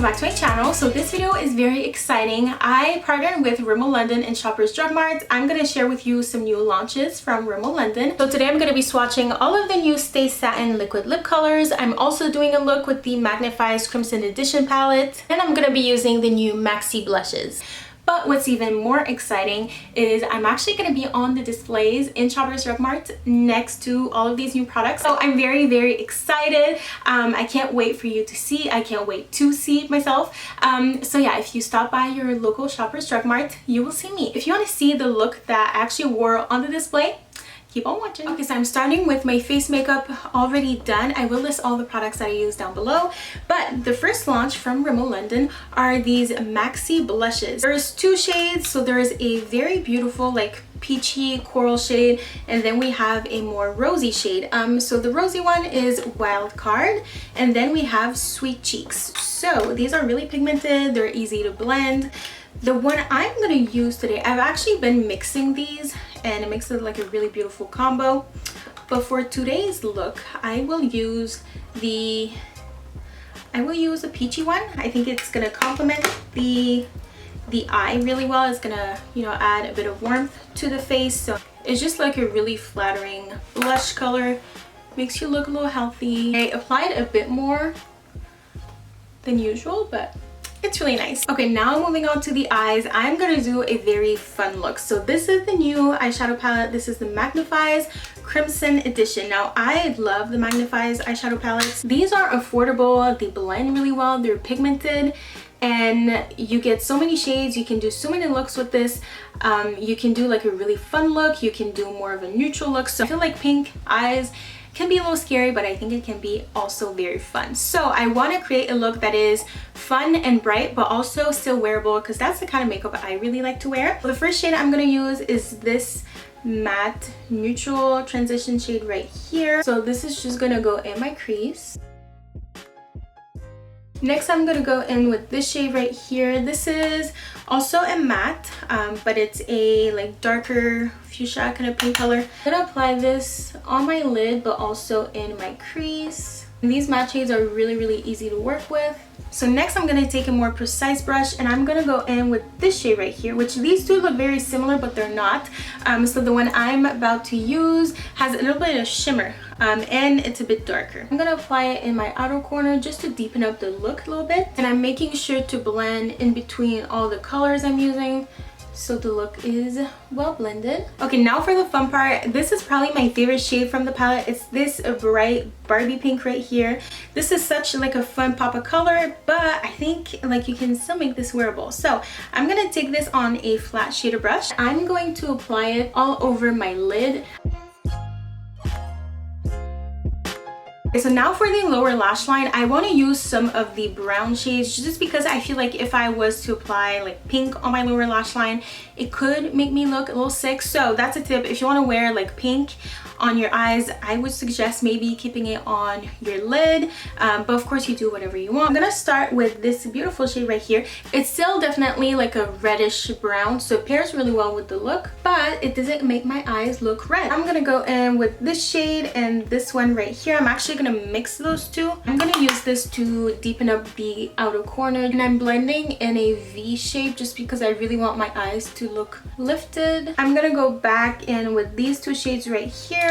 back to my channel. So this video is very exciting. I partnered with Rimmel London and Shoppers Drug Mart. I'm going to share with you some new launches from Rimmel London. So today I'm going to be swatching all of the new Stay Satin liquid lip colors. I'm also doing a look with the Magnifies Crimson Edition palette, and I'm going to be using the new Maxi blushes. But what's even more exciting is I'm actually going to be on the displays in Shoppers Drug Mart next to all of these new products. So I'm very, very excited. I can't wait for you to see. I can't wait to see myself. So yeah, if you stop by your local Shoppers Drug Mart, you will see me. If you want to see the look that I actually wore on the display, keep on watching. Okay, so I'm starting with my face makeup already done. I will list all the products that I use down below, but the first launch from Rimmel London are these Maxi blushes. There's two shades, so there's a very beautiful like peachy coral shade, and then we have a more rosy shade. So the rosy one is Wild Card, and then we have Sweet Cheeks. So these are really pigmented, they're easy to blend. The one I'm going to use today, I've actually been mixing these and it makes it like a really beautiful combo. But for today's look, I will use a peachy one. I think it's going to complement the eye really well. It's going to, you know, add a bit of warmth to the face. So it's just like a really flattering blush color. Makes you look a little healthy. I applied a bit more than usual, but it's really nice. Okay, now moving on to the eyes, I'm gonna do a very fun look. So this is the new eyeshadow palette. This is the Magnifies Crimson Edition. Now I love the Magnifies eyeshadow palettes. These are affordable, they blend really well, they're pigmented, and you get so many shades. You can do so many looks with this. You can do like a really fun look, you can do more of a neutral look. So I feel like pink eyes can be a little scary, but I think it can be also very fun. So I want to create a look that is fun and bright, but also still wearable, because that's the kind of makeup I really like to wear. So the first shade I'm going to use is this matte neutral transition shade right here. So this is just going to go in my crease. Next, I'm going to go in with this shade right here. This is also a matte, but it's a like darker fuchsia kind of pink color. I'm going to apply this on my lid, but also in my crease. And these matte shades are really, really easy to work with. So next I'm going to take a more precise brush and I'm going to go in with this shade right here, which these two look very similar, but they're not. So the one I'm about to use has a little bit of shimmer and it's a bit darker. I'm going to apply it in my outer corner just to deepen up the look a little bit. And I'm making sure to blend in between all the colors I'm using, so the look is well blended. Okay, now for the fun part. This is probably my favorite shade from the palette. It's this bright Barbie pink right here. This is such like a fun pop of color, but I think like you can still make this wearable. So I'm gonna take this on a flat shader brush. I'm going to apply it all over my lid. So now for the lower lash line, I want to use some of the brown shades just because I feel like if I was to apply like pink on my lower lash line, it could make me look a little sick. So that's a tip. If you want to wear like pink on your eyes, I would suggest maybe keeping it on your lid, but of course you do whatever you want. I'm gonna start with this beautiful shade right here. It's still definitely like a reddish brown, so it pairs really well with the look, but it doesn't make my eyes look red. I'm gonna go in with this shade and this one right here. I'm actually gonna mix those two. I'm gonna use this to deepen up the outer corner, and I'm blending in a V shape just because I really want my eyes to look lifted. I'm gonna go back in with these two shades right here,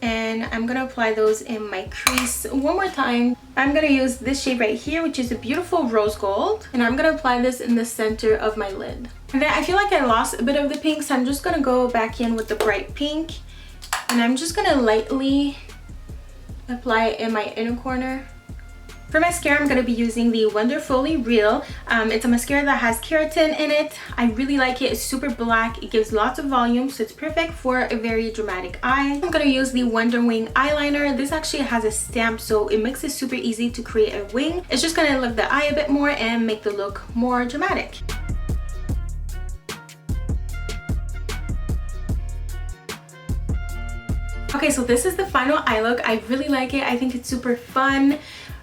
and I'm gonna apply those in my crease one more time. I'm gonna use this shade right here, which is a beautiful rose gold, and I'm gonna apply this in the center of my lid. And then I feel like I lost a bit of the pink, so I'm just gonna go back in with the bright pink, and I'm just gonna lightly apply it in my inner corner. For mascara, I'm going to be using the Wonderfully Real. It's a mascara that has keratin in it. I really like it. It's super black. It gives lots of volume, so it's perfect for a very dramatic eye. I'm going to use the Wonder Wing eyeliner. This actually has a stamp, so it makes it super easy to create a wing. It's just going to lift the eye a bit more and make the look more dramatic. Okay, so this is the final eye look. I really like it. I think it's super fun.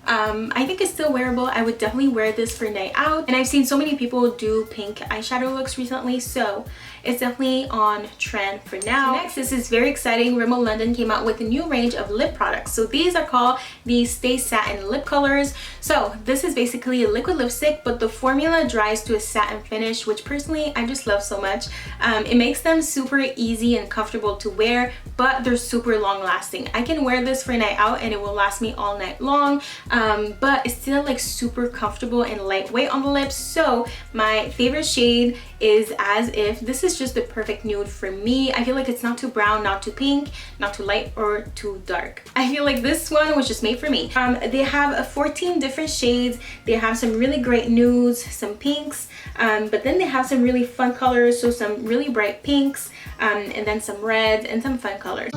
I think it's still wearable. I would definitely wear this for night out, and I've seen so many people do pink eyeshadow looks recently, so it's definitely on trend for now. So next, this is very exciting. Rimmel London came out with a new range of lip products. So these are called the Stay Satin lip colors. So this is basically a liquid lipstick, but the formula dries to a satin finish, which personally I just love so much. It makes them super easy and comfortable to wear, but they're super long lasting. I can wear this for a night out and it will last me all night long, but it's still like super comfortable and lightweight on the lips. So my favorite shade is As If. This is just the perfect nude for me. I feel like it's not too brown, not too pink, not too light or too dark. I feel like this one was just made for me. They have 14 different shades. They have some really great nudes, some pinks, but then they have some really fun colors, so some really bright pinks, and then some reds and some fun colors.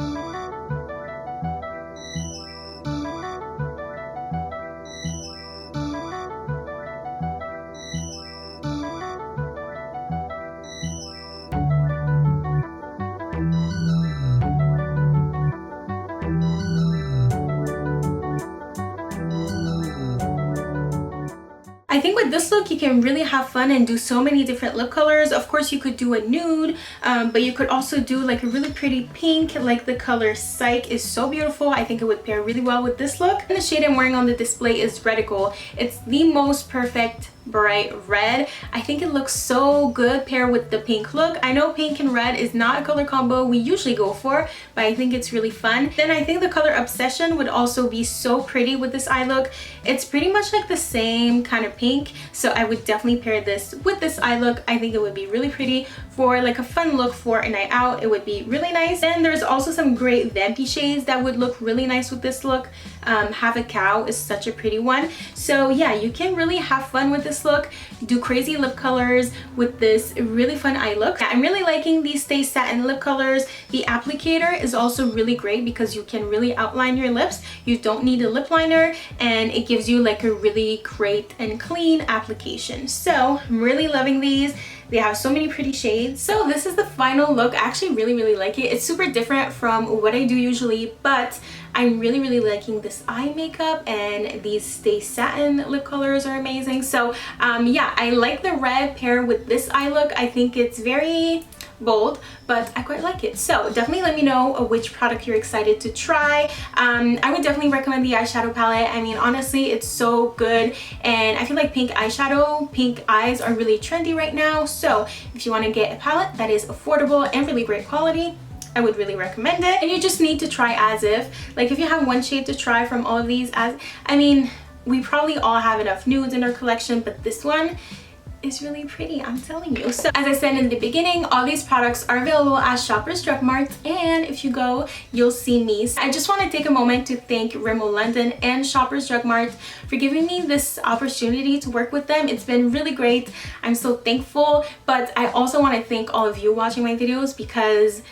I think with this look you can really have fun and do so many different lip colors. Of course you could do a nude, but you could also do like a really pretty pink, like the color Sike is so beautiful. I think it would pair really well with this look. And the shade I'm wearing on the display is Redical. It's the most perfect bright red. I think it looks so good paired with the pink look. I know pink and red is not a color combo we usually go for, but I think it's really fun. Then I think the color Obsession would also be so pretty with this eye look. It's pretty much like the same kind of pink, so I would definitely pair this with this eye look. I think it would be really pretty for like a fun look for a night out. It would be really nice. Then there's also some great vampy shades that would look really nice with this look. Have a Cow is such a pretty one. So yeah, you can really have fun with this look, do crazy lip colors with this really fun eye look. I'm really liking these Stay Satin lip colors. The applicator is also really great because you can really outline your lips. You don't need a lip liner, and it gives you like a really great and clean application. So I'm really loving these. They have so many pretty shades. So this is the final look. I actually really like it. It's super different from what I do usually, but I'm really liking this eye makeup, and these Stay Satin lip colors are amazing. So yeah, I like the red pair with this eye look. I think it's very bold, but I quite like it. So definitely let me know which product you're excited to try. I would definitely recommend the eyeshadow palette. I mean, honestly, it's so good, and I feel like pink eyeshadow, pink eyes are really trendy right now. So if you want to get a palette that is affordable and really great quality, I would really recommend it. And you just need to try As If. Like if you have one shade to try from all of these, I mean, we probably all have enough nudes in our collection, but this one is really pretty, I'm telling you. So as I said in the beginning, all these products are available at Shoppers Drug Mart, and if you go, you'll see me. I just want to take a moment to thank Rimmel London and Shoppers Drug Mart for giving me this opportunity to work with them. It's been really great. I'm so thankful, but I also want to thank all of you watching my videos, because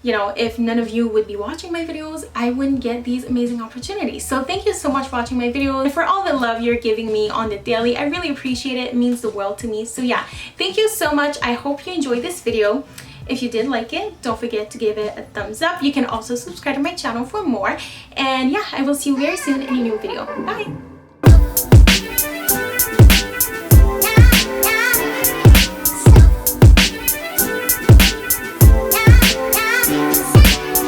you know, if none of you would be watching my videos, I wouldn't get these amazing opportunities. So thank you so much for watching my videos and for all the love you're giving me on the daily. I really appreciate it. It means the world to me. So yeah, thank you so much. I hope you enjoyed this video. If you did like it, don't forget to give it a thumbs up. You can also subscribe to my channel for more. And yeah, I will see you very soon in a new video. Bye!